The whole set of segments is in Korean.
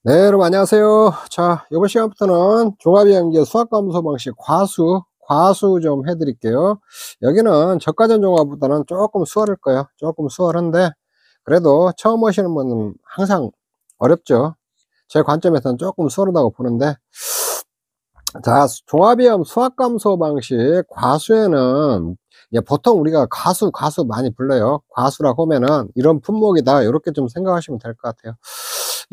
네, 여러분 안녕하세요. 자, 이번 시간부터는 종합이행제 수학감소 방식 과수 좀 해드릴게요. 여기는 저가전 종합보다는 조금 수월할 거예요. 조금 수월한데 그래도 처음 오시는 분은 항상 어렵죠. 제 관점에서는 조금 수월하다고 보는데, 자, 종합이행 수학감소 방식 과수에는 보통 우리가 가수 많이 불러요. 과수라고 하면은 이런 품목이다, 이렇게 좀 생각하시면 될 것 같아요.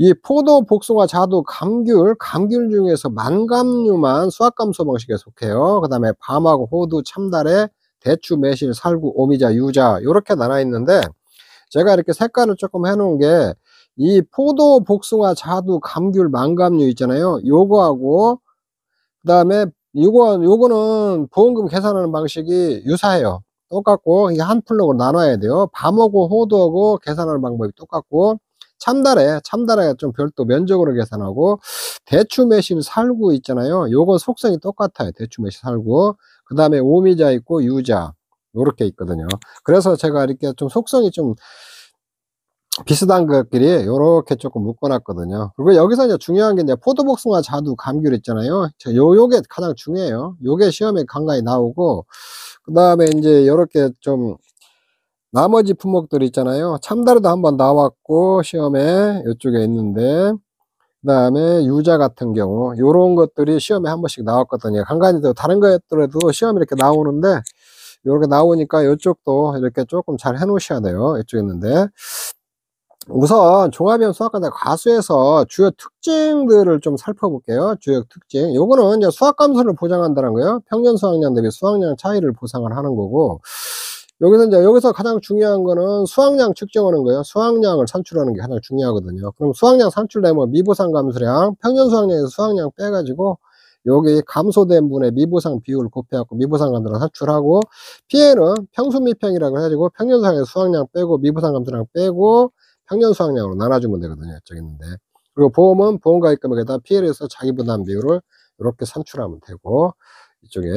이 포도, 복숭아, 자두, 감귤 중에서 만감류만 수학감소 방식에 속해요. 그 다음에 밤하고 호두, 참다래, 대추, 매실, 살구, 오미자, 유자, 요렇게 나눠 있는데, 제가 이렇게 색깔을 조금 해 놓은 게, 이 포도, 복숭아, 자두, 감귤, 만감류 있잖아요. 요거하고 그 다음에 요거는 보험금 계산하는 방식이 유사해요. 똑같고 이게 한 플럭으로 나눠야 돼요. 밤하고 호두하고 계산하는 방법이 똑같고, 참다래가 좀 별도 면적으로 계산하고, 대추, 매실, 살구 있잖아요. 요건 속성이 똑같아요. 대추, 매실, 살구. 그 다음에 오미자 있고 유자, 요렇게 있거든요. 그래서 제가 이렇게 좀 속성이 좀 비슷한 것끼리 요렇게 조금 묶어 놨거든요. 그리고 여기서 이제 중요한 게, 이제 포도, 복숭아, 자두, 감귤 있잖아요. 요게 가장 중요해요. 요게 시험에 간간히 나오고, 그 다음에 이제 요렇게 좀 나머지 품목들 있잖아요. 참다리도 한번 나왔고 시험에 요쪽에 있는데, 그 다음에 유자 같은 경우 요런 것들이 시험에 한 번씩 나왔거든요. 간간히 또 다른 것들에도 시험에 이렇게 나오는데, 요렇게 나오니까 요쪽도 이렇게 조금 잘 해 놓으셔야 돼요. 이쪽에 있는데, 우선 종합이형 수학과제 과수에서 주요 특징들을 좀 살펴볼게요. 주요 특징. 요거는 이제 수학 감소를 보장한다는 거예요. 평균 수학량 대비 수학량 차이를 보상을 하는 거고, 여기서 가장 중요한 거는 수학량 측정하는 거예요. 수학량을 산출하는 게 가장 중요하거든요. 그럼 수학량 산출되면 미보상 감소량, 평균 수학량에서 수학량 빼가지고 여기 감소된 분의 미보상 비율을 곱해갖고 미보상 감소량 산출하고, 피해는 평수 미평이라고 해가지고 평균 수학량에서 수학량 빼고 미보상 감소량 빼고 평년 수학량으로 나눠주면 되거든요. 저기 있는데. 그리고 보험은 보험가입금액에다 PL에서 자기부담 비율을 이렇게 산출하면 되고, 이쪽에.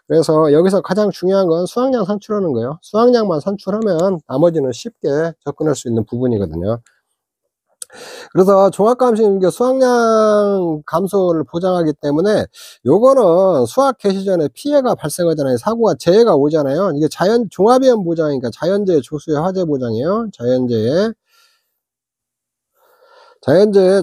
그래서 여기서 가장 중요한 건 수학량 산출하는 거예요. 수학량만 산출하면 나머지는 쉽게 접근할 수 있는 부분이거든요. 그래서 종합감시는 수학량 감소를 보장하기 때문에, 요거는 수학 개시 전에 피해가 발생하잖아요. 사고가, 재해가 오잖아요. 이게 종합위험 보장이니까 자연재해 조수의 화재 보장이에요.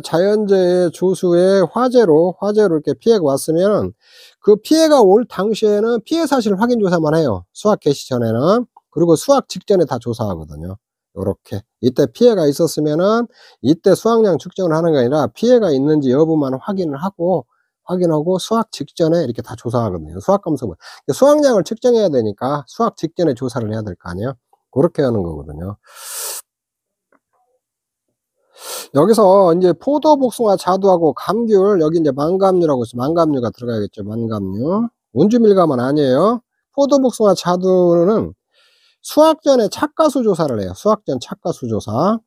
자연재해 조수의 화재로 이렇게 피해가 왔으면, 그 피해가 올 당시에는 피해 사실 확인 조사만 해요. 수학 개시 전에는. 그리고 수학 직전에 다 조사하거든요. 요렇게. 이때 피해가 있었으면은 이때 수학량 측정을 하는 게 아니라 피해가 있는지 여부만 확인하고 수학 직전에 이렇게 다 조사하거든요. 수학 감소는. 수학량을 측정해야 되니까 수학 직전에 조사를 해야 될 거 아니에요. 그렇게 하는 거거든요. 여기서 이제 포도, 복숭아, 자두하고 감귤, 여기 이제 만감류라고 있어요. 만감류가 들어가야겠죠. 만감류. 운주밀감은 아니에요. 포도, 복숭아, 자두는 수학 전에 착가수 조사를 해요. 수학 전 착가수 조사.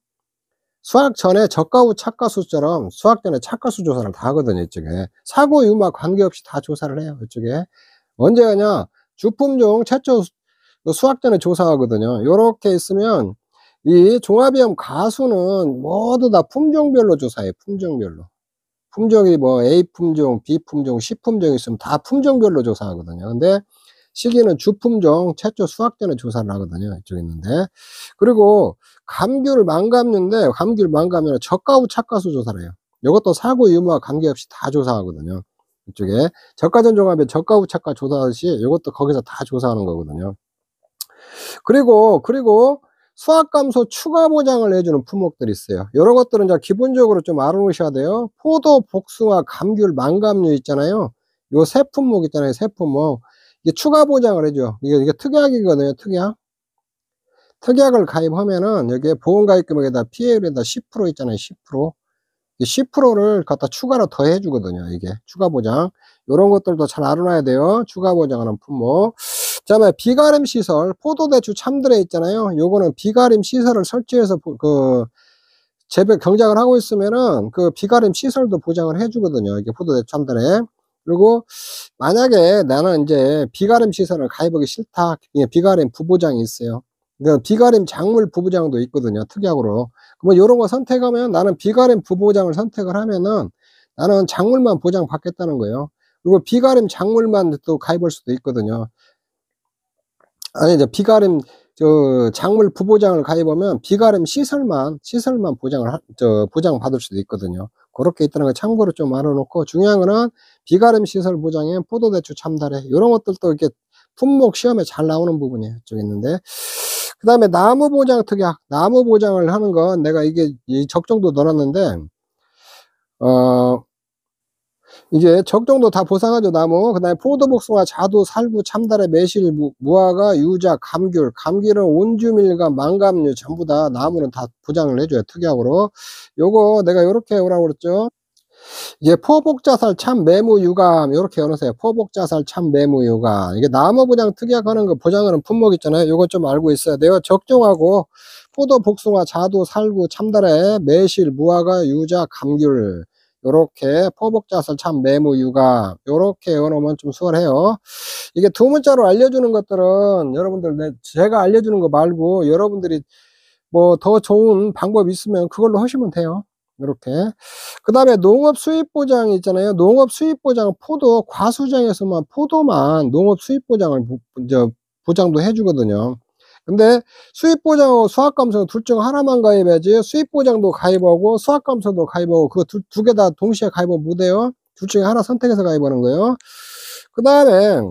수학 전에 저가 후 착가수처럼 수학 전에 착가수 조사를 다 하거든요. 이쪽에. 사고 유마 관계없이 다 조사를 해요. 이쪽에. 언제 하냐? 주품종 최초 수학 전에 조사하거든요. 요렇게 있으면 이 종합위험 가수는 모두 다 품종별로 조사해요. 품종별로. 품종이 뭐 A 품종, B 품종, C 품종이 있으면 다 품종별로 조사하거든요. 근데 시기는 주품종 최초 수학전에 조사를 하거든요. 이쪽에 있는데. 그리고 감귤 만감류는 저가 후 착가수 조사를 해요. 이것도 사고 유무와 관계없이 다 조사하거든요. 이쪽에 저가전 종합에 저가 후 착가 조사하듯이 이것도 거기서 다 조사하는 거거든요. 그리고 수학 감소 추가 보장을 해주는 품목들이 있어요. 이런 것들은 이제 기본적으로 좀 알아놓으셔야 돼요. 포도, 복숭아, 감귤, 만감류 있잖아요. 요 세 품목 있잖아요. 세 품목. 이게 추가 보장을 해줘. 이게 특약이거든요. 특약을 가입하면은 여기에 보험가입금액에다 피해율에다 10% 있잖아요. 10%. 이 10%를 갖다 추가로 더 해주거든요. 이게 추가 보장. 요런 것들도 잘 알아놔야 돼요. 추가 보장하는 품목. 그 다음에 비가림 시설, 포도대추 참들에 있잖아요. 요거는 비가림 시설을 설치해서 경작을 하고 있으면은 그 비가림 시설도 보장을 해주거든요. 이게 포도대추 참들에. 그리고 만약에 나는 이제 비가림 시설을 가입하기 싫다. 비가림 부보장이 있어요. 그러니까 비가림 작물 부보장도 있거든요. 특약으로. 뭐 요런 거 선택하면 나는 비가림 부보장을 선택을 하면은 나는 작물만 보장받겠다는 거예요. 그리고 비가림 작물만 또 가입할 수도 있거든요. 아니 이제 비가림 작물 부보장을 가입하면 비가림 시설만 보장받을 수도 있거든요. 고렇게 있다는 거 참고로 좀 알아 놓고, 중요한 거는 비가림 시설 보장에 포도대추 참다래 요런 것들도 이렇게 품목 시험에 잘 나오는 부분이에요. 이쪽에 있는데, 그다음에 나무 보장 특약. 나무 보장을 하는 건 내가 이게 이 적정도 넣어놨는데, 어 이게 적정도 다 보상하죠, 나무. 그다음에 포도, 복숭아, 자두, 살구, 참다래, 매실, 무화과, 유자, 감귤. 감귤은 온주밀감, 망감류 전부 다 나무는 다 보장을 해 줘요, 특약으로. 요거 내가 요렇게 오라고 그랬죠. 이게 포복자살, 참매무, 유감 요렇게 해 놓으세요. 포복자살, 참매무, 유감. 이게 나무 보장 특약하는 거 보장하는 품목 있잖아요. 요거 좀 알고 있어야 돼요. 적정하고 포도, 복숭아, 자두, 살구, 참다래, 매실, 무화과, 유자, 감귤 요렇게 포복자살, 참매무, 유감 요렇게 해 놓으면 좀 수월해요. 이게 두 문자로 알려주는 것들은 여러분들 제가 알려주는 거 말고 여러분들이 뭐 더 좋은 방법이 있으면 그걸로 하시면 돼요. 요렇게. 그다음에 농업 수입 보장이 있잖아요. 농업 수입 보장은 포도 과수장에서만 포도만 농업 수입 보장을 보장도 해 주거든요. 근데 수입 보장하고 수확 감소 둘 중 하나만 가입해야지, 수입 보장도 가입하고 수확 감소도 가입하고 그거 두 개 다 동시에 가입하면 못 해요. 둘 중에 하나 선택해서 가입하는 거예요. 그다음에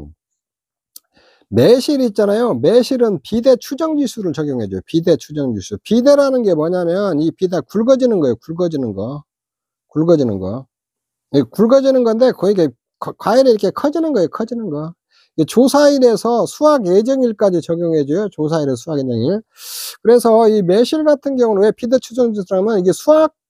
매실 있잖아요. 매실은 비대 추정 지수를 적용해 줘요. 비대 추정 지수. 비대라는 게 뭐냐면 이 비대 굵어지는 거예요. 굵어지는 거. 굵어지는 거. 예, 굵어지는 건데 거의 이게 과일이 이렇게 커지는 거예요. 커지는 거. 조사일에서 수확 예정일까지 적용해 줘요. 조사일에서 수확 예정일. 그래서 이 매실 같은 경우는 왜 비대 추정 지수라면 이게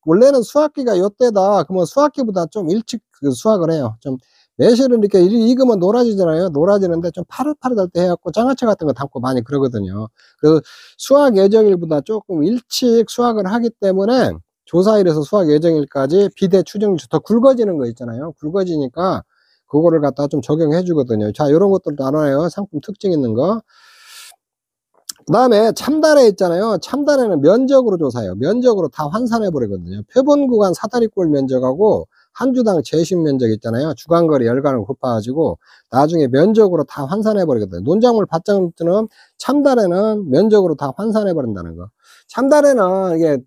원래는 수확기가 요때다. 그러면 수확기보다 좀 일찍 수확을 해요. 좀 매실은 이렇게 익으면 노라지잖아요. 노라지는데 좀 파릇파릇할 때 해갖고 장아찌 같은 거 담고 많이 그러거든요. 그래서 수확 예정일보다 조금 일찍 수확을 하기 때문에 조사일에서 수확 예정일까지 비대 추정지 더 굵어지는 거 있잖아요. 굵어지니까 그거를 갖다 좀 적용해 주거든요. 자, 요런 것들도 알아요. 상품 특징 있는 거. 그다음에 참다래 있잖아요. 참다래는 면적으로 조사해요. 면적으로 다 환산해 버리거든요. 표본 구간 사다리꼴 면적하고 한 주당 재심 면적 있잖아요. 주간거리 열간을 곱해 가지고 나중에 면적으로 다 환산해 버리거든요. 논작물 밭장들은 참다래는 면적으로 다 환산해 버린다는 거. 참다래는 이게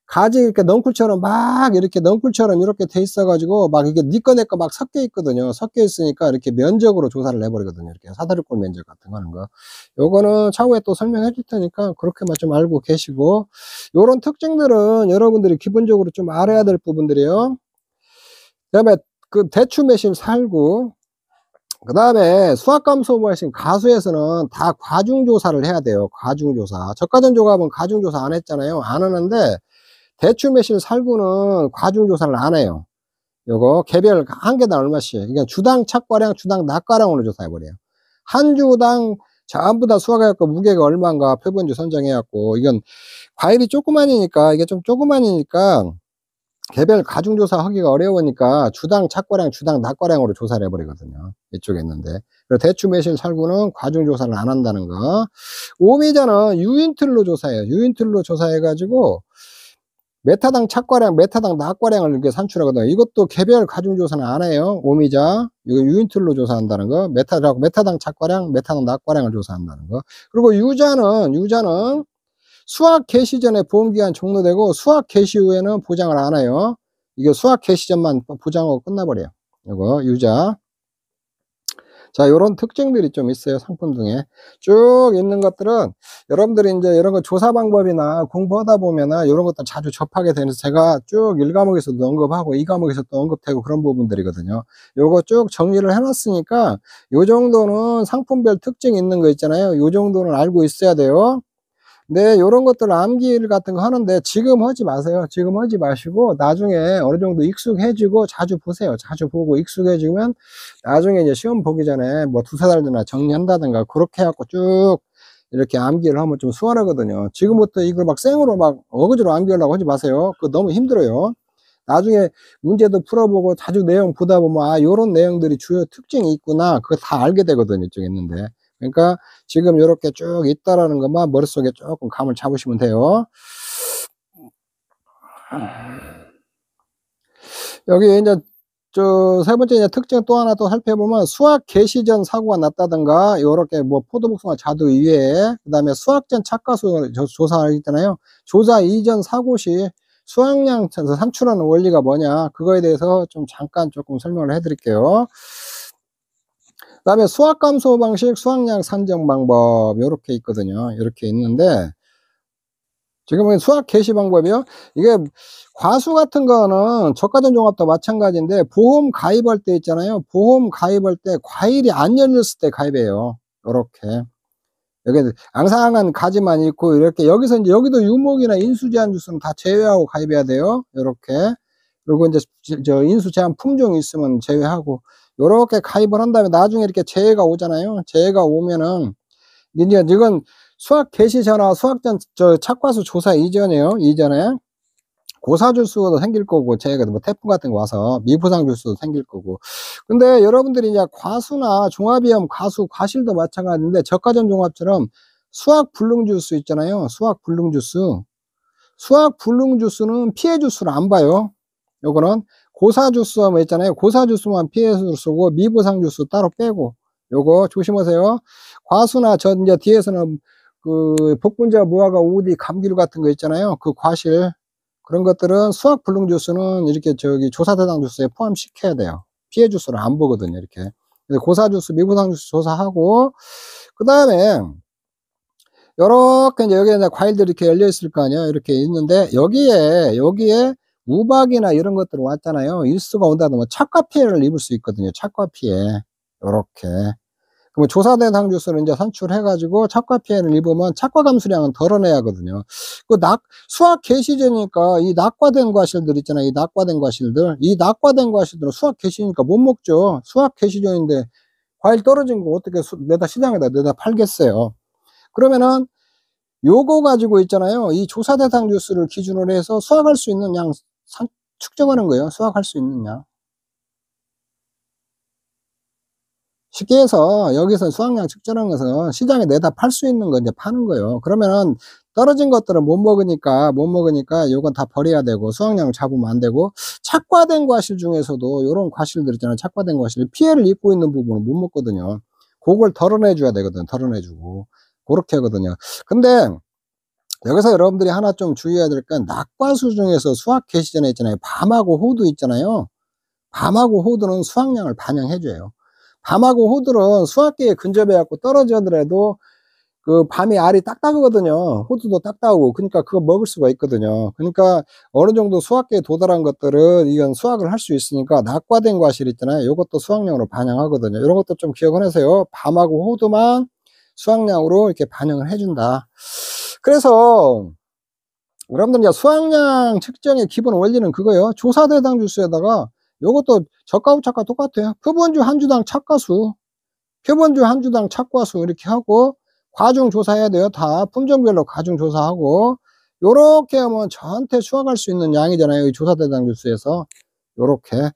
가지 이렇게 넝쿨처럼 막 이렇게 넝쿨처럼 이렇게 돼 있어 가지고 막 이게 니 거 내 거 막 섞여 있거든요. 섞여 있으니까 이렇게 면적으로 조사를 해 버리거든요. 이렇게 사다리꼴 면적 같은 거 하는 거. 요거는 차후에 또 설명해 줄 테니까 그렇게만 좀 알고 계시고, 요런 특징들은 여러분들이 기본적으로 좀 알아야 될 부분들이에요. 그다음에 그 대추 매실 살구, 그다음에 수확감소 매실 가수에서는 다 과중조사를 해야 돼요. 과중조사. 저가전 조합은 과중조사 안 했잖아요. 안 하는데 대추 매실 살구는 과중조사를 안 해요. 요거 개별 한 개당 얼마씩, 그러니까 주당 착과량, 주당 낙과량으로 조사해 버려요. 한 주당 전부 다 수확해갖고 무게가 얼마인가 표본주 선정해갖고, 이건 과일이 조그만이니까 이게 좀 조그만이니까 개별 가중조사 하기가 어려우니까 주당 착과량, 주당 낙과량으로 조사를 해버리거든요. 이쪽에 있는데. 그리고 대추 매실 살구는 과중조사를 안 한다는 거. 오미자는 유인틀로 조사해요. 유인틀로 조사해가지고 메타당 착과량, 메타당 낙과량을 이렇게 산출하거든요. 이것도 개별 가중조사는 안 해요. 오미자. 이거 유인틀로 조사한다는 거. 메타당 착과량, 메타당 낙과량을 조사한다는 거. 그리고 유자는 수확 개시 전에 보험기간 종료되고 수확 개시 후에는 보장을 안 해요. 이게 수확 개시 전만 보장하고 끝나버려요. 이거 유자. 자, 요런 특징들이 좀 있어요. 상품 중에 쭉 있는 것들은 여러분들이 이제 이런 거 조사 방법이나 공부하다 보면은 이런 것들 자주 접하게 되면서 제가 쭉 1과목에서도 언급하고 2과목에서도 언급되고 그런 부분들이거든요. 요거 쭉 정리를 해놨으니까 요 정도는 상품별 특징 있는 거 있잖아요. 요 정도는 알고 있어야 돼요. 네, 요런 것들 암기를 같은 거 하는데 지금 하지 마세요. 지금 하지 마시고 나중에 어느 정도 익숙해지고 자주 보세요. 자주 보고 익숙해지면 나중에 이제 시험 보기 전에 뭐 두세 달 전에 정리한다든가 그렇게 해갖고 쭉 이렇게 암기를 하면 좀 수월하거든요. 지금부터 이걸 막 생으로 막 어거지로 암기하려고 하지 마세요. 그거 너무 힘들어요. 나중에 문제도 풀어보고 자주 내용 보다 보면 아, 요런 내용들이 주요 특징이 있구나. 그거 다 알게 되거든요. 이쪽에 있는데. 그러니까 지금 요렇게 쭉 있다라는 것만 머릿속에 조금 감을 잡으시면 돼요. 여기 이제 세 번째 이제 특징 또 하나 또 살펴보면 수확 개시 전 사고가 났다든가 요렇게 뭐 포도복숭아 자두 이외에 그다음에 수확 전 착과수 조사하잖아요. 조사 이전 사고 시 수확량 산출하는 원리가 뭐냐 그거에 대해서 좀 잠깐 조금 설명을 해 드릴게요. 그다음에 수확 감소 방식, 수확량 산정 방법 요렇게 있거든요. 이렇게 있는데 지금은 수확 개시 방법이요. 이게 과수 같은 거는 저가전 종합도 마찬가지인데 보험 가입할 때 있잖아요. 보험 가입할 때 과일이 안 열렸을 때 가입해요. 요렇게. 여기 앙상한 가지만 있고 이렇게 여기서 이제 여기도 유목이나 인수 제한 주스는 다 제외하고 가입해야 돼요. 요렇게. 그리고 이제 인수 제한 품종이 있으면 제외하고 요렇게 가입을 한 다음에 나중에 이렇게 재해가 오잖아요. 재해가 오면은 이제 이건 수확 개시 전화 수확 전 착과수 조사 이전이에요. 이전에 고사주수도 생길 거고 제가 뭐 태풍 같은 거 와서 미부상 주수도 생길 거고. 근데 여러분들이 이제 과수나 종합이염 과수 과실도 마찬가지인데 저가전 종합처럼 수확 불능 주스 있잖아요. 수확 불능 주스. 수확 불능 주스는 피해 주스를 안 봐요. 요거는 고사 주스 뭐 있잖아요. 고사 주스만 피해 주스고 미부상 주스 따로 빼고. 요거 조심하세요. 과수나 이제 뒤에서는 그 복분자 무화과 우디 감귤 같은 거 있잖아요. 그 과실 그런 것들은 수확 불능 주스는 이렇게 조사 대상 주스에 포함시켜야 돼요. 피해 주스를 안 보거든요. 이렇게 고사 주스, 미부상 주스 조사하고 그 다음에 요렇게 이제 여기에 과일들이 이렇게 열려 있을 거 아니에요. 이렇게 있는데 여기에 우박이나 이런 것들 왔잖아요. 일수가 온다면 뭐 착과 피해를 입을 수 있거든요. 착과 피해 요렇게. 그러면 조사 대상 주스를 이제 산출해가지고 착과 피해를 입으면 착과 감수량은 덜어내야 하거든요. 수확 개시제니까 이 낙과된 과실들 있잖아요. 이 낙과된 과실들은 수확 개시니까 못 먹죠. 수확 개시전인데 과일 떨어진 거 어떻게 시장에다 내다 팔겠어요. 그러면은 요거 가지고 있잖아요. 이 조사 대상 주스를 기준으로 해서 수확할 수 있는 양 측정하는 거예요. 수확할 수 있는 양. 쉽게 해서 여기서 수확량 측정하는 것은 시장에 내다 팔 수 있는 거 이제 파는 거예요. 그러면은 떨어진 것들은 못 먹으니까 요건 다 버려야 되고 수확량 잡으면 안 되고 착과된 과실 중에서도 요런 과실들 있잖아요. 착과된 과실 피해를 입고 있는 부분은 못 먹거든요. 그걸 덜어내 줘야 되거든. 덜어내 주고 그렇게 하거든요. 근데 여기서 여러분들이 하나 좀 주의해야 될 건 낙과수 중에서 수확 개시 전에 있잖아요. 밤하고 호두 있잖아요. 밤하고 호두는 수확량을 반영해 줘요. 밤하고 호두는 수확기에 근접해 갖고 떨어지더라도 그 밤이 알이 딱딱하거든요. 호두도 딱딱하고 그러니까 그거 먹을 수가 있거든요. 그러니까 어느 정도 수확기에 도달한 것들은 이건 수확을 할 수 있으니까 낙과된 과실 있잖아요. 이것도 수확량으로 반영하거든요. 이런 것도 좀 기억을 하세요. 밤하고 호두만 수확량으로 이렇게 반영을 해준다. 그래서 여러분들 이제 수확량 측정의 기본 원리는 그거예요. 조사 대상 주수에다가 요것도 저가하고 착과 똑같아요. 표본주 한 주당 착과수, 표본주 한 주당 착과수 이렇게 하고 과중 조사해야 돼요. 다 품종별로 과중 조사하고 요렇게 하면 전체 수확할 수 있는 양이잖아요. 이 조사 대상 주수에서 요렇게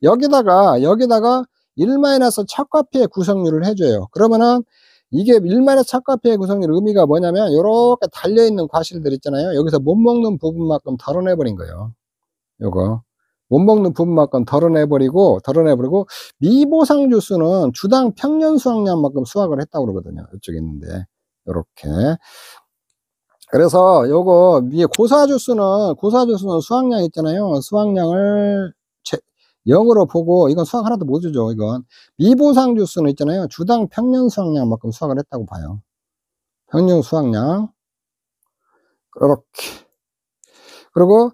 여기다가 1- 착과 피해 구성률을 해줘요. 그러면은 이게 1- 착과 피해 구성률 의미가 뭐냐면 요렇게 달려있는 과실들 있잖아요. 여기서 못 먹는 부분만큼 덜어내버린 거예요. 요거 못 먹는 부분만큼 덜어내버리고 미보상 주수는 주당 평년 수확량만큼 수확을 했다고 그러거든요. 이쪽에 있는데 요렇게 그래서 요거 위에 고사 주수는 수확량 있잖아요. 수확량을 0으로 보고 이건 수확 하나도 못 주죠. 이건 미보상 주수는 있잖아요. 주당 평년 수확량만큼 수확을 했다고 봐요. 평년 수확량 그렇게 그리고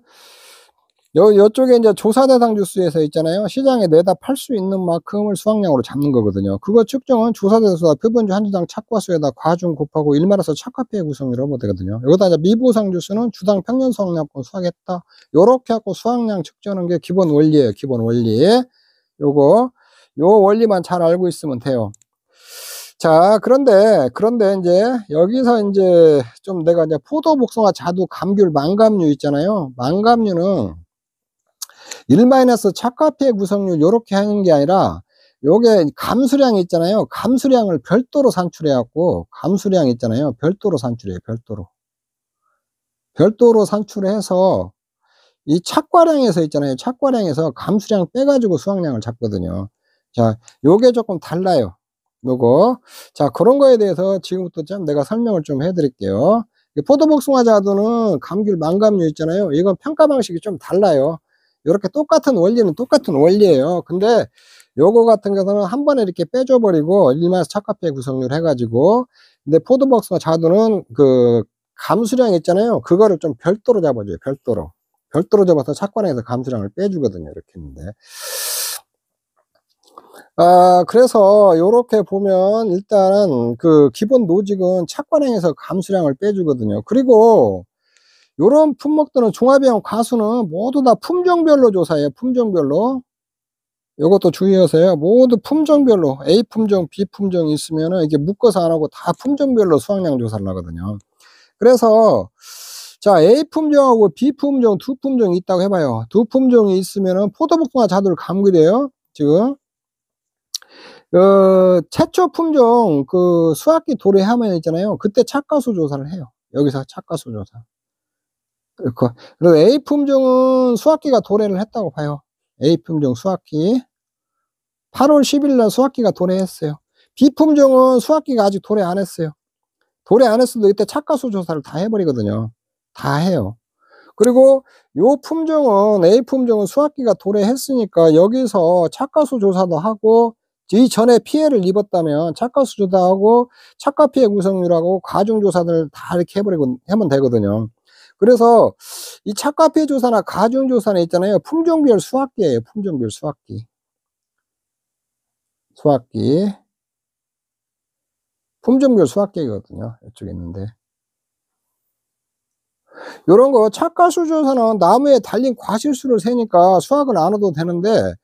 요쪽에 이제 조사 대상 주수에서 있잖아요. 시장에 내다 팔 수 있는 만큼을 수확량으로 잡는 거거든요. 그거 측정은 조사 대상 표본주 한 주당 착과수에다 과중 곱하고 1- 착과 피해 구성률을 하면 되거든요. 여기다 이제 미보상 주수는 주당 평년 수확량만큼 수확했다. 요렇게 하고 수확량 측정하는 게 기본 원리예요. 기본 원리. 요 원리만 잘 알고 있으면 돼요. 자, 그런데 이제 여기서 이제 좀 내가 이제 포도, 복숭아, 자두, 감귤, 망감류 있잖아요. 망감류는 1- 착과 피해 구성률 요렇게 하는 게 아니라 요게 감수량이 있잖아요. 감수량을 별도로 산출해 갖고 감수량 있잖아요. 별도로 산출해요. 별도로 산출해서 이 착과량에서 있잖아요. 착과량에서 감수량 빼가지고 수확량을 잡거든요. 자, 요게 조금 달라요. 요거. 자, 그런 거에 대해서 지금부터 좀 내가 설명을 좀 해드릴게요. 포도복숭아 자두는 감귤, 망감류 있잖아요. 이건 평가 방식이 좀 달라요. 이렇게 똑같은 원리는 똑같은 원리예요. 근데 요거 같은 경우는 한 번에 이렇게 빼줘버리고 일마스 착화피해 구성률 해가지고, 근데 포도복숭아 자두는 그 감수량 있잖아요. 그거를 좀 별도로 잡아줘요. 별도로 잡아서 착과량에서 감수량을 빼주거든요. 이렇게 했는데. 그래서 요렇게 보면 일단 그 기본 노직은 착과량에서 감수량을 빼주거든요. 그리고 요런 품목들은 종합형 과수는 모두 다 품종별로 조사해요. 품종별로. 요것도 주의하세요. 모두 품종별로 A 품종, B 품종이 있으면은 이게 묶어서 안 하고 다 품종별로 수확량 조사를 하거든요. 그래서 자, A 품종하고 B 품종 두 품종이 있다고 해봐요. 두 품종이 있으면은 포도복숭아 자두를 감귤이에요. 지금 최초 품종 그 수확기 도래하면 있잖아요. 그때 착과수 조사를 해요. 여기서 착과수 조사. 그리고 A 품종은 수확기가 도래를 했다고 봐요. A 품종 수확기 8월 10일 날 수확기가 도래했어요. B 품종은 수확기가 아직 도래 안 했어요. 도래 안 했어도 이때 착과수 조사를 다 해버리거든요. 다 해요. 그리고 요 품종은 A 품종은 수확기가 도래했으니까 여기서 착과수 조사도 하고, 이전에 피해를 입었다면 착과수 조사하고 착과피해 구성률하고 가중조사들 다 이렇게 해버리고 하면 되거든요. 그래서 이 착과피해 조사나 가중조사는 있잖아요. 품종별 수확기예요. 품종별 수확기. 품종별 수확기거든요. 이쪽에 있는데. 요런 거 착과수 조사는 나무에 달린 과실수를 세니까 수확을 안 해도 되는데,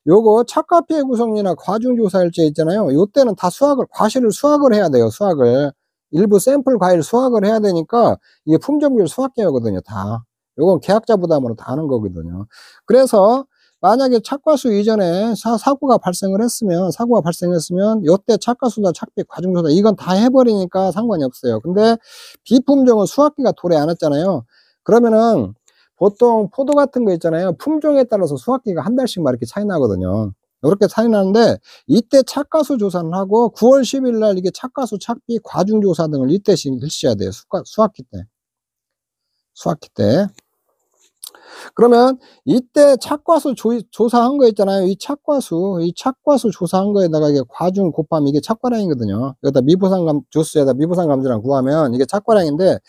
요거 착과피해 구성이나 과중조사일제 있잖아요. 요때는 다 과실을 수확을 해야 돼요. 수확을. 일부 샘플 과일 수확을 해야 되니까 이게 품종별 수확계거든요. 다. 요건 계약자 부담으로 다 하는 거거든요. 그래서 만약에 착과수 이전에 사고가 발생했으면 요때 착과수나 착비 과중조사 이건 다 해버리니까 상관이 없어요. 근데 비품종은 수확기가 도래 안 했잖아요. 그러면은 보통 포도 같은 거 있잖아요. 품종에 따라서 수확기가 한 달씩 막 이렇게 차이 나거든요. 이렇게 차이 나는데 이때 착과수 조사를 하고 9월 10일 날 이게 착과수, 착비, 과중조사 등을 이때 실시해야 돼요. 수확기 때. 그러면 이때 착과수 조사한 거 있잖아요. 이 착과수 조사한 거에다가 이게 과중 곱하면 이게 착과량이거든요. 여기다 조수에다 미부상 감지랑 구하면 이게 착과량인데,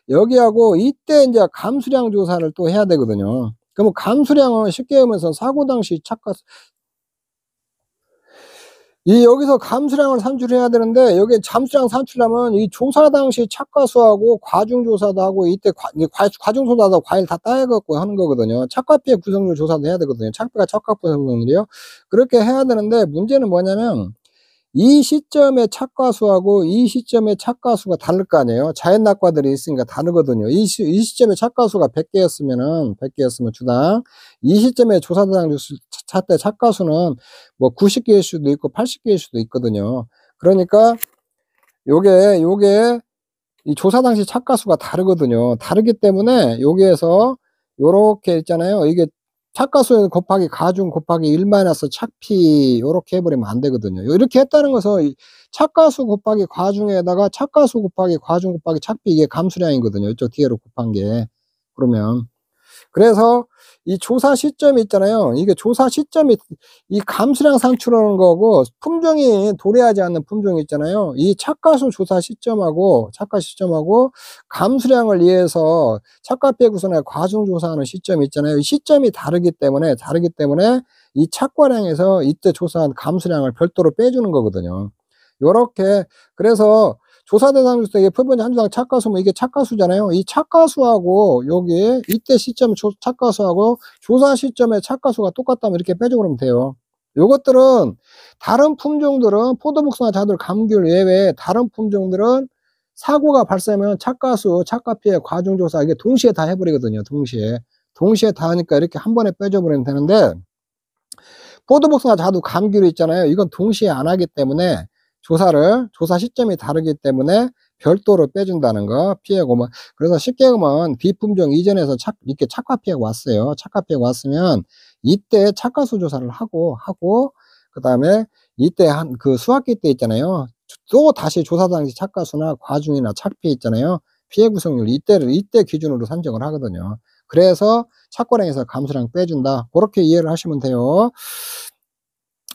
여기하고 이때 이제 감수량 조사를 또 해야 되거든요. 그러면 감수량은 쉽게 하면서 사고 당시 여기서 감수량을 산출해야 되는데, 여기 감수량 산출하면 이 조사 당시 착과수하고 과중조사도 하고 이때 과중조사도 과일 다 따여갖고 하는 거거든요. 착과피해 구성률 조사도 해야 되거든요. 착비가 착과피해 구성률이요. 그렇게 해야 되는데, 문제는 뭐냐면 이 시점의 착과수하고 이 시점의 착과수가 다를 거 아니에요. 자연 낙과들이 있으니까 다르거든요. 이 시점의 착과수가 100개였으면 주당, 이 시점에 조사대상 차때 착과수는 뭐 90개일 수도 있고 80개일 수도 있거든요. 그러니까 요게 이 조사 당시 착과수가 다르거든요. 다르기 때문에 여기에서 요렇게 있잖아요. 이게 착과수 곱하기 가중 곱하기 1 마이너스 착피 요렇게 해버리면 안 되거든요. 이렇게 했다는 것은 착과수 곱하기 과중에다가 착과수 곱하기 과중 곱하기 착피, 이게 감수량이거든요. 이쪽 뒤에로 곱한 게. 그러면 그래서 이 조사 시점이 있잖아요. 이게 조사 시점이 이 감수량 산출하는 거고, 품종이 도래하지 않는 품종이 있잖아요. 이 착과수 조사 시점하고 감수량을 위해서 착과피해 구성에 과중 조사하는 시점이 있잖아요. 이 시점이 다르기 때문에 이 착과량에서 이때 조사한 감수량을 별도로 빼주는 거거든요. 요렇게. 그래서 조사 대상 주택의 표본이 한 주당 착과수면 이게 착과수잖아요. 이 착과수하고 여기 이때 시점 착과수하고 조사 시점의 착과수가 똑같다면 이렇게 빼줘버리면 돼요. 요것들은 다른 품종들은 포도복숭아, 자두, 감귤 예외에 다른 품종들은 사고가 발생하면 착과수, 착과피해, 과중조사 이게 동시에 다 해버리거든요. 동시에 다 하니까 이렇게 한 번에 빼줘버리면 되는데, 포도복숭아, 자두, 감귤 있잖아요. 이건 동시에 안 하기 때문에 조사 시점이 다르기 때문에 별도로 빼준다는 거, 피해고, 뭐, 그래서 쉽게 보면 비품종 이전에서 이렇게 착화 피해가 왔어요. 착화 피해가 왔으면, 이때 착화수 조사를 그 다음에 이때 그 수학기 때 있잖아요. 또 다시 조사 당시 착화수나 과중이나 착피해 있잖아요. 피해 구성률, 이때 기준으로 산정을 하거든요. 그래서 착고량에서 감수량 빼준다. 그렇게 이해를 하시면 돼요.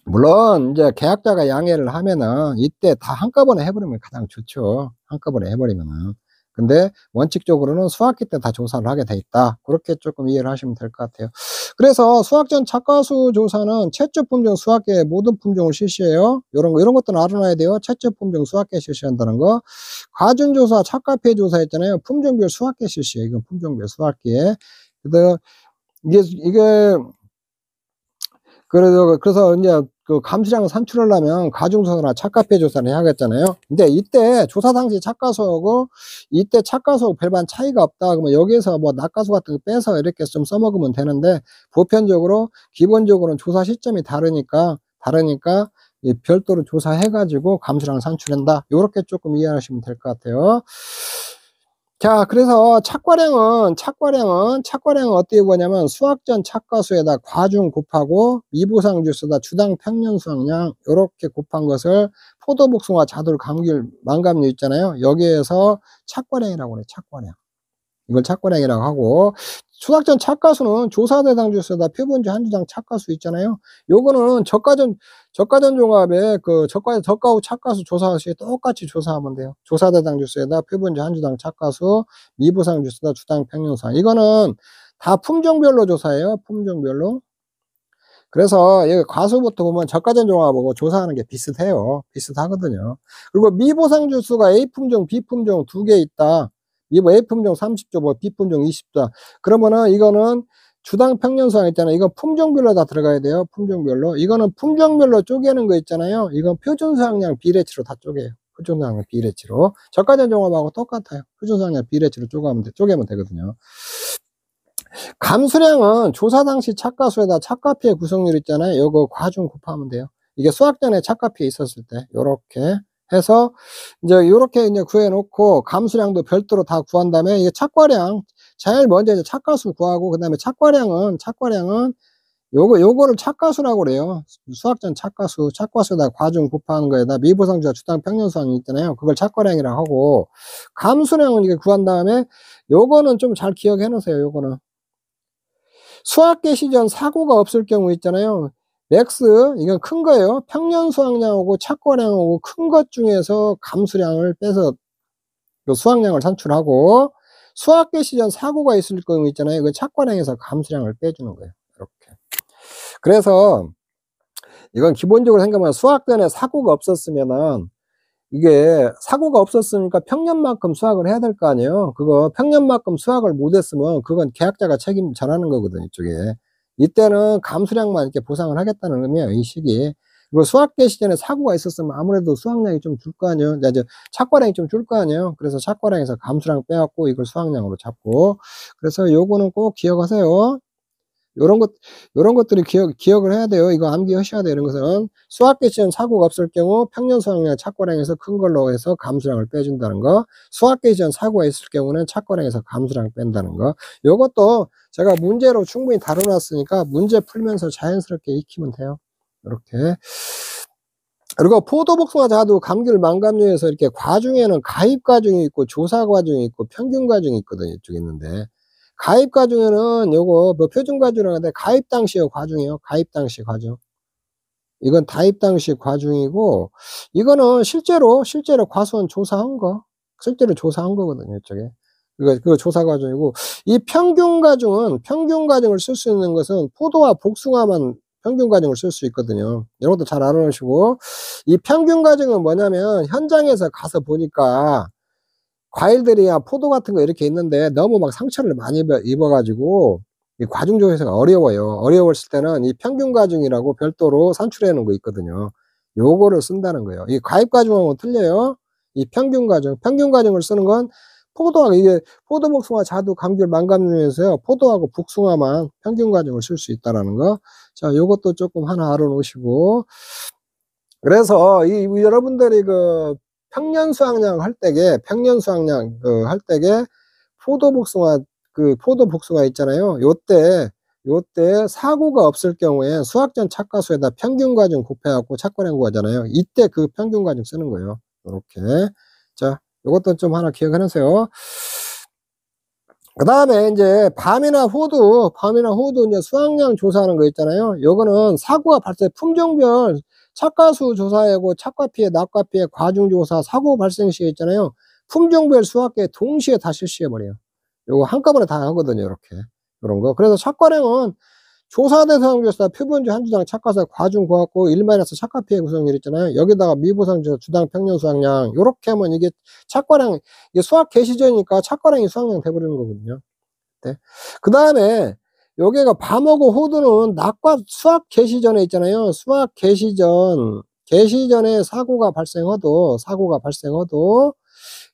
물론 이제 계약자가 양해를 하면은 이때 다 한꺼번에 해버리면 가장 좋죠. 한꺼번에 해버리면은. 근데 원칙적으로는 수학기 때 다 조사를 하게 돼 있다. 그렇게 조금 이해를 하시면 될 것 같아요. 그래서 수학전 착과수 조사는 최초 품종 수학계 모든 품종을 실시해요. 이런 것들은 알아놔야 돼요. 최초 품종 수학계 실시한다는 거. 과중조사, 착과피해 조사 있잖아요. 품종별 수학계 실시해요. 이건 품종별 수학계. 그래서 이게 그래서 이제 그 감수량을 산출하려면 가중조사나 착과피해 조사를 해야겠잖아요. 근데 이때 조사 당시 착과수하고 이때 착과수하고 별반 차이가 없다. 그러면 여기에서 뭐 낙가수 같은 거 빼서 이렇게 좀 써먹으면 되는데, 보편적으로 기본적으로는 조사 시점이 다르니까 별도로 조사해가지고 감수량을 산출한다. 요렇게 조금 이해하시면 될 것 같아요. 자, 그래서 착과량은 어떻게 보냐면 수학전 착과수에다 과중 곱하고 미보상 주수다 주당 평년 수확량 요렇게 곱한 것을 포도복숭아 자돌 감귤 망감류 있잖아요. 여기에서 착과량이라고 그래요. 착과량. 이걸 착과량이라고 하고, 수학전 착과수는 조사 대상 주수에다 표본주 한 주당 착과수 있잖아요. 요거는 저가전 종합에 그 저가 후 착과수 조사 시 똑같이 조사하면 돼요. 조사 대상 주수에다 표본주 한 주당 착과수, 미보상 주수에다 주당 평균상. 이거는 다 품종별로 조사해요. 품종별로. 그래서 여기 과수부터 보면 저가전 종합하고 조사하는 게 비슷해요. 비슷하거든요. 그리고 미보상 주수가 A품종, B품종 두 개 있다. 이거 A품종 30조, 뭐 B품종 20조. 그러면은 이거는 주당 평년수항 있잖아요. 이거 품종별로 다 들어가야 돼요. 품종별로. 이거는 품종별로 쪼개는 거 있잖아요. 이건 표준수확량 비례치로 다 쪼개요. 표준수확량 비례치로. 저가전 종합하고 똑같아요. 표준수확량 비례치로 쪼개면 되거든요. 감수량은 조사 당시 착과수에다 착과피해 구성률 있잖아요. 요거 과중 곱하면 돼요. 이게 수학전에 착과피해 있었을 때 요렇게 해서 이제 요렇게 이제 구해 놓고, 감수량도 별도로 다 구한 다음에 이게 착과량 제일 먼저 이제 착과수 구하고, 그다음에 착과량은 요거를 착과수라고 그래요. 수학전 착과수에다 과중 곱하는 거에다 미보상주와 주당 평년수항이 있잖아요. 그걸 착과량이라고 하고, 감수량은 이게 구한 다음에 요거는 좀 잘 기억해 놓으세요. 요거는 수학 개시 전 사고가 없을 경우 있잖아요. 맥스, 이건 큰 거예요. 평년 수확량하고 착과량하고 큰 것 중에서 감수량을 빼서 그 수확량을 산출하고, 수학 개시 전 사고가 있을 경우 있잖아요. 그 착과량에서 감수량을 빼주는 거예요. 이렇게. 그래서 이건 기본적으로 생각하면 수학 전에 사고가 없었으면은, 이게 사고가 없었으니까 평년만큼 수학을 해야 될 거 아니에요. 그거 평년만큼 수학을 못했으면 그건 계약자가 책임 전하는 거거든요. 이쪽에. 이때는 감수량만 이렇게 보상을 하겠다는 의미예요. 이 시기에. 그리고 수학 개시 전에 사고가 있었으면 아무래도 수학량이 좀 줄 거 아니에요. 이제 착과량이 좀 줄 거 아니에요. 그래서 착과량에서 감수량 빼갖고 이걸 수학량으로 잡고. 그래서 요거는 꼭 기억하세요. 요런 것들이 기억을 해야 돼요. 이거 암기하셔야 돼요. 이런 것은 수학 개시전 사고가 없을 경우 평년 수확량 착과량에서 큰 걸로 해서 감수량을 빼준다는 거. 수학 개시전 사고가 있을 경우는 착과량에서 감수량 뺀다는 거. 요것도 제가 문제로 충분히 다뤄놨으니까 문제 풀면서 자연스럽게 익히면 돼요. 이렇게. 그리고 포도복숭아 자두 감귤 망감류에서 이렇게 과중에는 가입 과중이 있고 조사 과중이 있고 평균 과중이 있거든요. 이쪽에 있는데, 가입 과중에는 요거 뭐 표준 과중이라고 하는데 가입 당시의 과중이에요. 가입 당시 과중. 이건 다입 당시 과중이고, 이거는 실제로 과수원 조사한 거, 실제로 조사한 거거든요. 이쪽에. 그거 조사 과정이고, 이 평균 과정을 쓸 수 있는 것은 포도와 복숭아만 평균 과정을 쓸 수 있거든요. 이런 것도 잘 알아놓으시고, 이 평균 과정은 뭐냐면 현장에서 가서 보니까 과일들이야 포도 같은 거 이렇게 있는데 너무 막 상처를 많이 입어가지고 이 과중 조사가 어려워요. 어려웠을 때는 이 평균 과중이라고 별도로 산출해 놓은 거 있거든요. 요거를 쓴다는 거예요. 이 가입 과중하고는 틀려요. 이 평균 과중을 쓰는 건 이게 포도, 복숭아, 자두, 감귤, 망감류에서요. 포도하고 복숭아만 평균 과중을 쓸 수 있다라는 거. 자, 요것도 조금 하나 알아놓으시고. 그래서 여러분들이 평년 수확량 할 때게 평년 수확량 할 때게 포도 복숭아 있잖아요. 요때 사고가 없을 경우에 수확 전 착과수에다 평균 과정 곱해 갖고 착과량 구하잖아요. 이때 그 평균 과정 쓰는 거예요. 요렇게. 자, 요것도 좀 하나 기억해 놓으세요. 그다음에 인제 밤이나 호두 이제 수확량 조사하는 거 있잖아요. 요거는 사고가 발생 품종별 착과수 조사하고 착과피해, 낙과피해, 과중조사, 사고 발생 시에 있잖아요. 품종별 수확기에 동시에 다 실시해 버려요. 요거 한꺼번에 다 하거든요, 요렇게. 요런 거. 그래서 착과량은 조사 대상 조사 표본주 한 주당 착과수 과중 고갖고 1-, 착과피해 구성률 있잖아요. 여기다가 미보상 조사 주당 평년 수확량 요렇게 하면 이게 착과량, 이게 수확 개시 전이니까 착과량이 수확량 돼 버리는 거거든요. 네. 그다음에 여기가 밤하고 호두는 낙과 수확 개시 전에 있잖아요. 수확 개시 전에 사고가 발생해도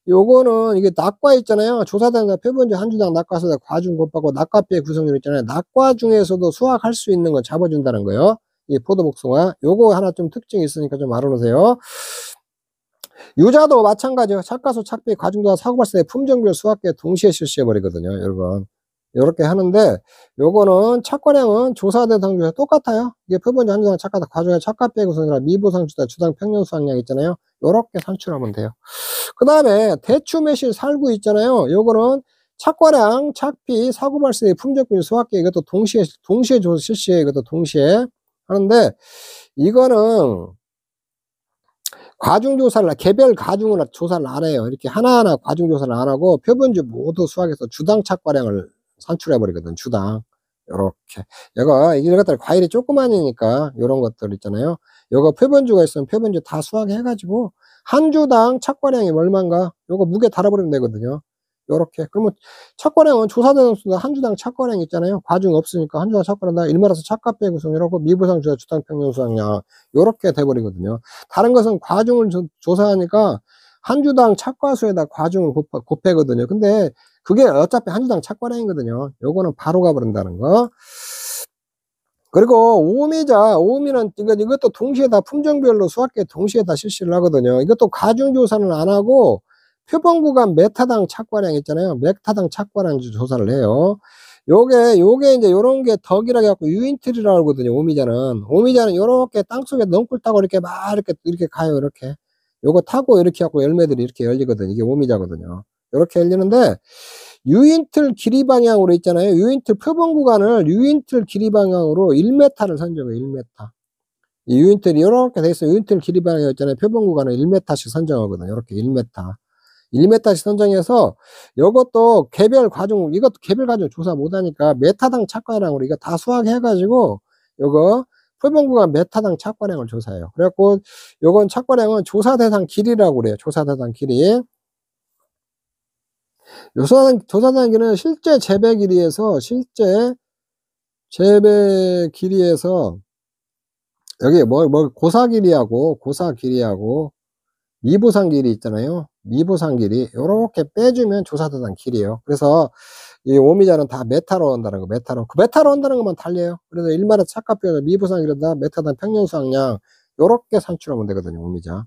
요거는 이게 낙과 있잖아요. 조사단과 표본주 한 주당 낙과수다 과중 곱하고 낙과피해 구성률 있잖아요. 낙과 중에서도 수확할 수 있는 거 잡아준다는 거예요. 이 포도복숭아. 요거 하나 좀 특징이 있으니까 좀 알아놓으세요. 유자도 마찬가지예요. 착과수, 착비, 과중도와 사고 발생에 품종별 수확기에 동시에 실시해 버리거든요. 여러분. 요렇게 하는데 요거는 착과량은 조사 대상 중에 똑같아요. 이게 표본주 한 주당 착과다 과중의 착과피해 구성이라 미보상 주당 평년 수확량 있잖아요. 요렇게 산출하면 돼요. 그다음에 대추, 매실, 살구 있잖아요. 요거는 착과량, 착피, 사고 발생의 품종별 수확기 이것도 동시에 실시해. 이것도 동시에 하는데 이거는 과중 조사를 개별 과중을 조사를 안 해요. 이렇게 하나하나 과중 조사를 안 하고 표본주 모두 수확해서 주당 착과량을 산출해 버리거든. 주당. 요렇게. 이런 것들 과일이 조그마니까 요런 것들 있잖아요. 요거 표본주가 있으면 표본주 다 수확해 가지고 한 주당 착과량이 얼마인가 요거 무게 달아버리면 되거든요. 요렇게. 그러면 착과량은 조사된 한 주당 착과량 있잖아요. 과중 없으니까 한 주당 착과량 1-, 착과피해 구성이라고 미보상 주당 평년 수확량 요렇게 돼 버리거든요. 다른 것은 과중을 조사하니까 한 주당 착과수에다 과중을 곱해거든요. 근데 그게 어차피 한 주당 착과량이거든요. 요거는 바로 가버린다는 거. 그리고 오미는 이것도 동시에 다 품종별로 수확기에 동시에 다 실시를 하거든요. 이것도 과중 조사는 안 하고 표본 구간 메타당 착과량 있잖아요. 메타당 착과량 조사를 해요. 요게 이제 요런 게 덕이라고 해갖고 유인틀이라고 하거든요. 오미자는 요렇게 땅속에 넝굴 타고 이렇게 막 이렇게 가요. 이렇게. 요거 타고 이렇게 해갖고 열매들이 이렇게 열리거든요. 이게 오미자거든요. 요렇게 열리는데 유인틀 길이 방향으로 있잖아요. 유인틀 표본 구간을 유인틀 길이 방향으로 1m를 선정해요. 1m. 이 유인틀이 요렇게 돼 있어요. 유인틀 길이 방향 있잖아요. 표본 구간을 1m씩 선정하거든요. 요렇게 1m. 1m씩 선정해서 이것도 개별 과중 조사 못하니까 메타당 착과량으로 이거 다 수확해 가지고 요거 표본 구간 메타당 착과량을 조사해요. 그래갖고 요건 착과량은 조사 대상 길이라고 그래요. 조사 대상 길이. 조사 대상 길이는 실제 재배 길이에서 여기 고사 길이하고 미보상 길이 있잖아요. 미보상 길이 요렇게 빼주면 조사 대상 길이에요. 그래서 이 오미자는 다 메타로 한다는 거. 메타로. 그 메타로 한다는 것만 달려요. 그래서 1-, 착과표에서 미보상 길이다 메타당 평년 수확량 요렇게 산출하면 되거든요. 오미자.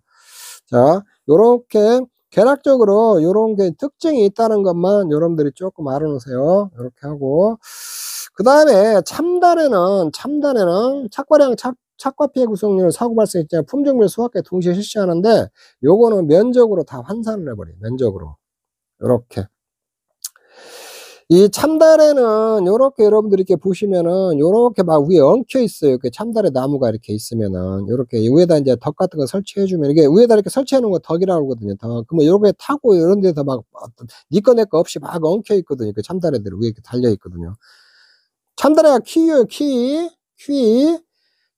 자, 요렇게 개략적으로 요런 게 특징이 있다는 것만 여러분들이 조금 알아놓으세요. 요렇게 하고 그다음에 참단에는 착과량, 착과피해 구성률, 사고 발생 있잖아요. 품종별 수확기에 동시에 실시하는데 요거는 면적으로 다 환산을 해버려요. 면적으로. 요렇게. 이 참달에는 요렇게 여러분들이 이렇게 보시면은 요렇게 막 위에 엉켜 있어요. 이렇게 참달에 나무가 이렇게 있으면은 요렇게 위에다 이제 덕 같은 거 설치해 주면 이게 위에다 이렇게 설치해 놓은 거 덕이라고 하거든요. 덕. 그러면 요렇게 타고 이런 데서 막 니 거 내 거 없이 막 엉켜 있거든요. 그 참달애들이 위에 이렇게 달려 있거든요. 참달애가 키예요. 키.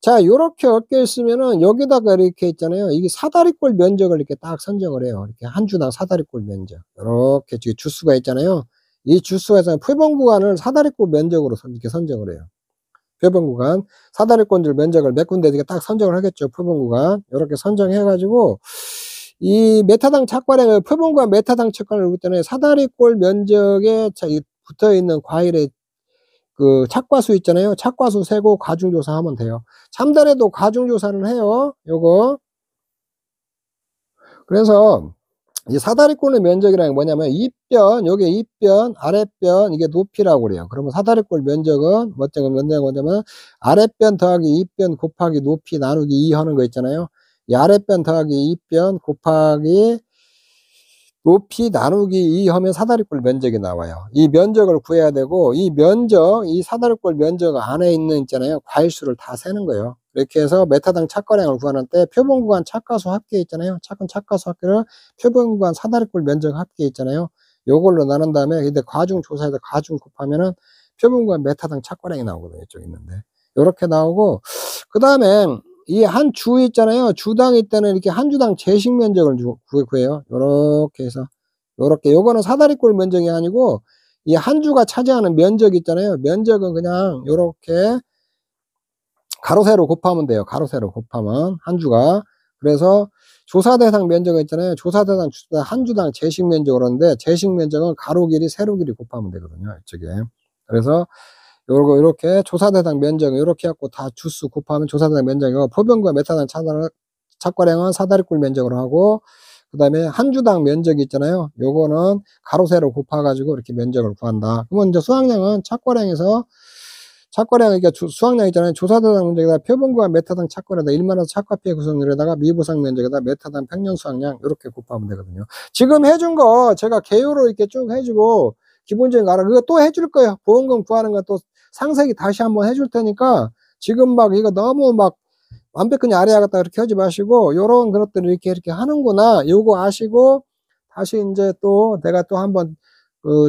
자, 요렇게 얽혀 있으면은 여기다가 이렇게 있잖아요. 이게 사다리꼴 면적을 이렇게 딱 선정을 해요. 이렇게 한 주당 사다리꼴 면적. 요렇게 지금 주수가 있잖아요. 이 주수에서 표본 구간을 사다리꼴 면적으로 이렇게 선정을 해요. 표본 구간. 사다리꼴 면적을 몇 군데 이렇게 딱 선정을 하겠죠. 표본 구간. 요렇게 선정해가지고 이 메타당 착과량을 표본 구간 메타당 착과량을 보기 때문에 사다리꼴 면적에 붙어 있는 과일의 그 착과수 있잖아요. 착과수 세고 과중조사하면 돼요. 참달에도 과중조사를 해요. 요거. 그래서 이 사다리꼴의 면적이라는 게 뭐냐면 윗변, 요게 윗변, 아랫변, 이게 높이라고 그래요. 그러면 사다리꼴 면적은 뭐냐면 아랫변 더하기 윗변 곱하기 높이 나누기 2 하는 거 있잖아요. 이 아랫변 더하기 윗변 곱하기 높이 나누기 2 하면 사다리꼴 면적이 나와요. 이 면적을 구해야 되고, 이 면적, 이 사다리꼴 면적 안에 있잖아요. 과일수를 다 세는 거예요. 이렇게 해서 메타당 착거량을 구하는 때 표본구간 착가수 합계 있잖아요. 착가수 합계를 표본구간 사다리꼴 면적 합계 있잖아요. 요걸로 나눈 다음에, 근데 과중조사에서 과중 곱하면은 표본구간 메타당 착거량이 나오거든요. 이쪽에 있는데. 요렇게 나오고, 그 다음에 이 한 주 있잖아요. 주당 있다는 이렇게 한 주당 제식 면적을 구해요. 요렇게 해서. 요렇게. 요거는 사다리꼴 면적이 아니고, 이 한 주가 차지하는 면적 있잖아요. 면적은 그냥 요렇게 가로 세로 곱하면 돼요. 가로 세로 곱하면 한 주가. 그래서 조사 대상 면적은 있잖아요. 조사 대상 한 주당 제식 면적을 하는데, 제식 면적은 가로 길이 세로 길이 곱하면 되거든요. 이쪽에. 그래서 요거 이렇게 조사 대상 면적 이렇게 해갖고 다 주수 곱하면 조사 대상 면적이고, 포병과 메타당 착과량은 사다리꼴 면적으로 하고, 그 다음에 한 주당 면적이 있잖아요. 요거는 가로 세로 곱해가지고 이렇게 면적을 구한다. 그러면 이제 수확량은 착과량에서 착과량, 그러니까 수확량 있잖아요. 조사 대상 면적에다 표본과 메타당 착과량에다 1만원 착과피해 구성률에다가 미보상 면적에다 메타당 평년 수확량 이렇게 곱하면 되거든요. 지금 해준 거 제가 개요로 이렇게 쭉 해주고 기본적인 거 알아. 그거 또 해줄 거예요. 보험금 구하는 거 또 상세히 다시 한번 해줄 테니까 지금 막 이거 너무 막 완벽하게 아래야겠다 이렇게 하지 마시고, 요런 것들을 이렇게 하는구나 요거 아시고, 다시 이제 또 내가 또 한번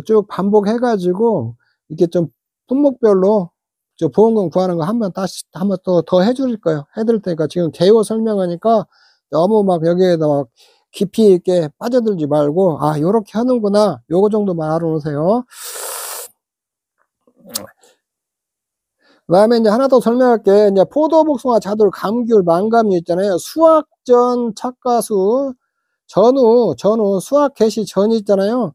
쭉 반복해 가지고 이렇게 좀 품목별로 저 보험금 구하는 거 다시 한번 또 더 해줄 거예요. 해드릴 테니까 지금 개요 설명하니까 너무 막 여기에다 막 깊이 있게 빠져들지 말고, 아 요렇게 하는구나 요거 정도만 알아놓으세요. 그 다음에 이제 하나 더 설명할게. 이제 포도복숭아 자돌 감귤 망감류 있잖아요. 수확 전 착가수 전후 수확 개시 전이 있잖아요.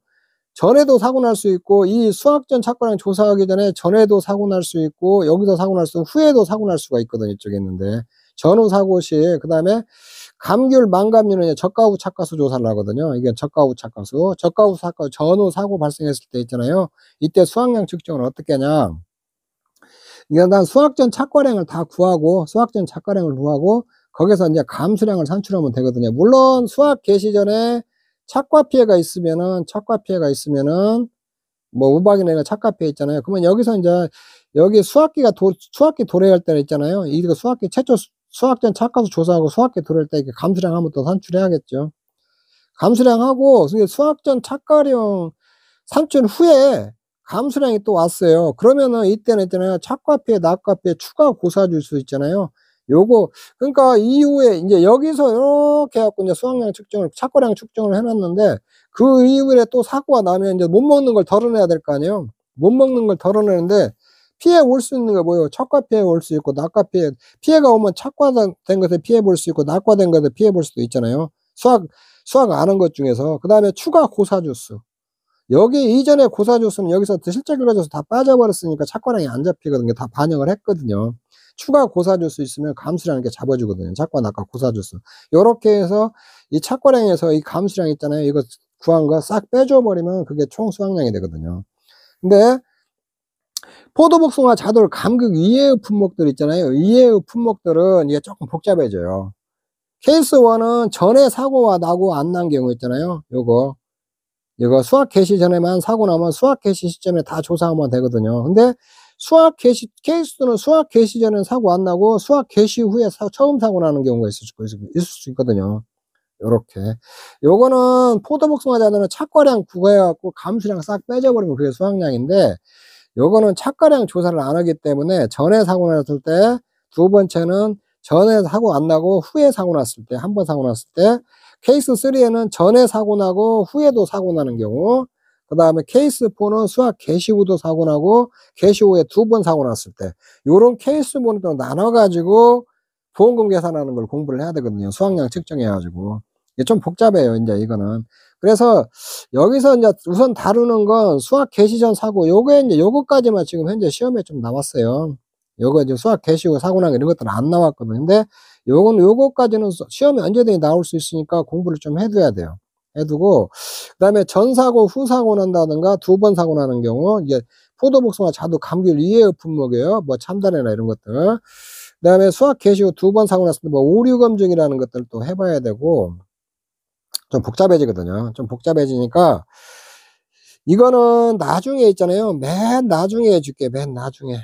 전에도 사고 날 수 있고, 이 수확 전 착과량 조사하기 전에 전에도 사고 날 수 있고, 여기서 사고 날 수 있고, 후에도 사고 날 수가 있거든요. 이쪽에 있는데 전후 사고 시, 그 다음에 감귤 망감류는 저가 후 착가수 조사를 하거든요. 이게 저가 후 착가수 전후 사고 발생했을 때 있잖아요. 이때 수확량 측정을 어떻게 하냐. 일단 수확 전 착과량을 다 구하고, 거기서 이제 감수량을 산출하면 되거든요. 물론 수확 개시 전에 착과 피해가 있으면은 뭐 우박이나 착과 피해 있잖아요. 그러면 여기서 이제 여기 수확기 도래할 때는 있잖아요. 이거 수확기 최초 수확 전 착가수 조사하고 수확기 도래할 때 감수량 한번 더 산출해야겠죠. 감수량하고 수확 전 착과량 산출 후에 감수량이 또 왔어요. 그러면은 이때는 있잖아요. 착과피해, 낙과피해 추가 고사줄 수 있잖아요. 요거, 그러니까 이후에 이제 여기서 이렇게 해갖고 이제 착과량 측정을 해놨는데, 그 이후에 또 사고가 나면 이제 못 먹는 걸 덜어내야 될 거 아니에요. 못 먹는 걸 덜어내는데, 피해 올 수 있는 게 뭐예요? 착과피해 올 수 있고, 낙과피해, 피해가 오면 착과된 것에 피해 볼 수 있고, 낙과된 것에 피해 볼 수도 있잖아요. 수확 안 한 것 중에서. 그 다음에 추가 고사주수. 여기 이전에 고사주수는 여기서 실제 결과주수 다 빠져버렸으니까 착과량이 안 잡히거든요. 다 반영을 했거든요. 추가 고사주수 있으면 감수량 이렇게 잡아주거든요. 착과 낙과 고사주수. 요렇게 해서 이 착과량에서 이 감수량 있잖아요. 이거 구한 거 싹 빼줘버리면 그게 총 수확량이 되거든요. 근데 포도복숭아 자돌 감극 이해의 품목들 있잖아요. 이해의 품목들은 이게 조금 복잡해져요. 케이스 1은 전에 사고가 나고 안 난 경우 있잖아요. 이거 수확 개시 전에만 사고 나면 수확 개시 시점에 다 조사하면 되거든요. 근데 케이스는 수확 개시 전에 사고 안 나고 수확 개시 후에 처음 사고 나는 경우가 있을 수 있거든요. 요렇게. 요거는 포도복숭아 자들은 착과량 구해갖고 감수량 싹 빼져버리면 그게 수확량인데, 요거는 착과량 조사를 안 하기 때문에 전에 사고 났을 때, 두 번째는 전에 사고 안 나고 후에 사고 났을 때, 한 번 사고 났을 때, 케이스 3에는 전에 사고 나고 후에도 사고 나는 경우, 그 다음에 케이스 4는 수확 개시 후도 사고 나고 개시 후에 두 번 사고 났을 때, 요런 케이스 번호로 나눠가지고 보험금 계산하는 걸 공부를 해야 되거든요. 수확량 측정해가지고. 이게 좀 복잡해요, 이제 이거는. 그래서 여기서 이제 우선 다루는 건 수확 개시 전 사고, 요거까지만 지금 현재 시험에 좀 나왔어요. 요거 이제 수확 개시 후 사고 난 이런 것들은 안 나왔거든요. 근데 요거까지는 시험에 언제든지 나올 수 있으니까 공부를 좀 해둬야 돼요. 해두고, 그 다음에 전사고 후사고 난다든가 2번 사고 나는 경우, 이게 포도복숭아 자두 감귤 이해의 품목이에요. 뭐 참다래나 이런 것들. 그 다음에 수학 개시고 2번 사고 났을 때 뭐 오류 검증이라는 것들도 해봐야 되고, 좀 복잡해지거든요. 좀 복잡해지니까, 이거는 나중에 있잖아요. 맨 나중에 해줄게, 맨 나중에.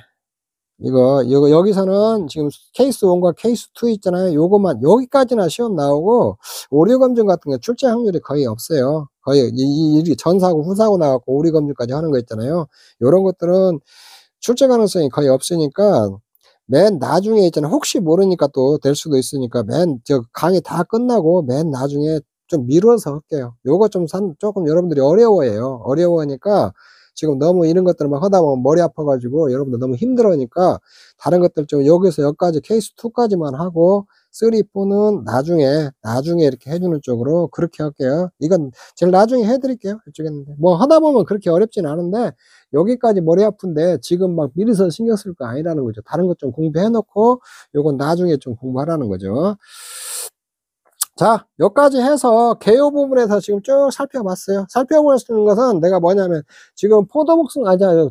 이거 여기서는 지금 케이스 1과 케이스 2 있잖아요. 요것만 여기까지나 시험 나오고 오류 검증 같은 거 출제 확률이 거의 없어요. 거의 이 전사고 후사고 나갖고 오류 검증까지 하는 거 있잖아요. 요런 것들은 출제 가능성이 거의 없으니까 맨 나중에 있잖아요. 혹시 모르니까 또 될 수도 있으니까 강의 다 끝나고 맨 나중에 좀 미뤄서 할게요. 요거 조금 여러분들이 어려워해요. 어려워하니까 지금 너무 이런 것들만 하다 보면 머리 아파가지고 여러분들 너무 힘들어하니까 다른 것들 좀 여기서 여기까지 케이스 2까지만 하고 3, 4는 나중에 이렇게 해주는 쪽으로 그렇게 할게요. 이건 제일 나중에 해드릴게요. 이쪽에는 뭐 하다 보면 그렇게 어렵진 않은데 여기까지 머리 아픈데 지금 막 미리서 신경 쓸 거 아니라는 거죠. 다른 것 좀 공부해 놓고 요건 나중에 좀 공부하라는 거죠. 자, 여기까지 해서 개요 부분에서 지금 쭉 살펴봤어요. 살펴볼 수 있는 것은 내가 뭐냐면 지금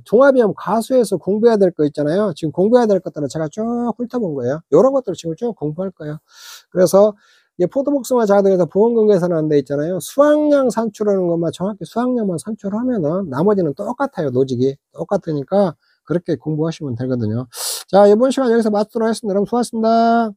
종합이하면 가수에서 공부해야 될 거 있잖아요. 지금 공부해야 될 것들은 제가 쭉 훑어본 거예요. 이런 것들을 지금 쭉 공부할 거예요. 그래서 이 포도복숭아 자등에서 보험금계산하는 데 있잖아요. 수확량 산출하는 것만 정확히 수확량만 산출하면은 나머지는 똑같아요. 노직이 똑같으니까 그렇게 공부하시면 되거든요. 자, 이번 시간 여기서 마치도록 하겠습니다. 여러분 수고하셨습니다.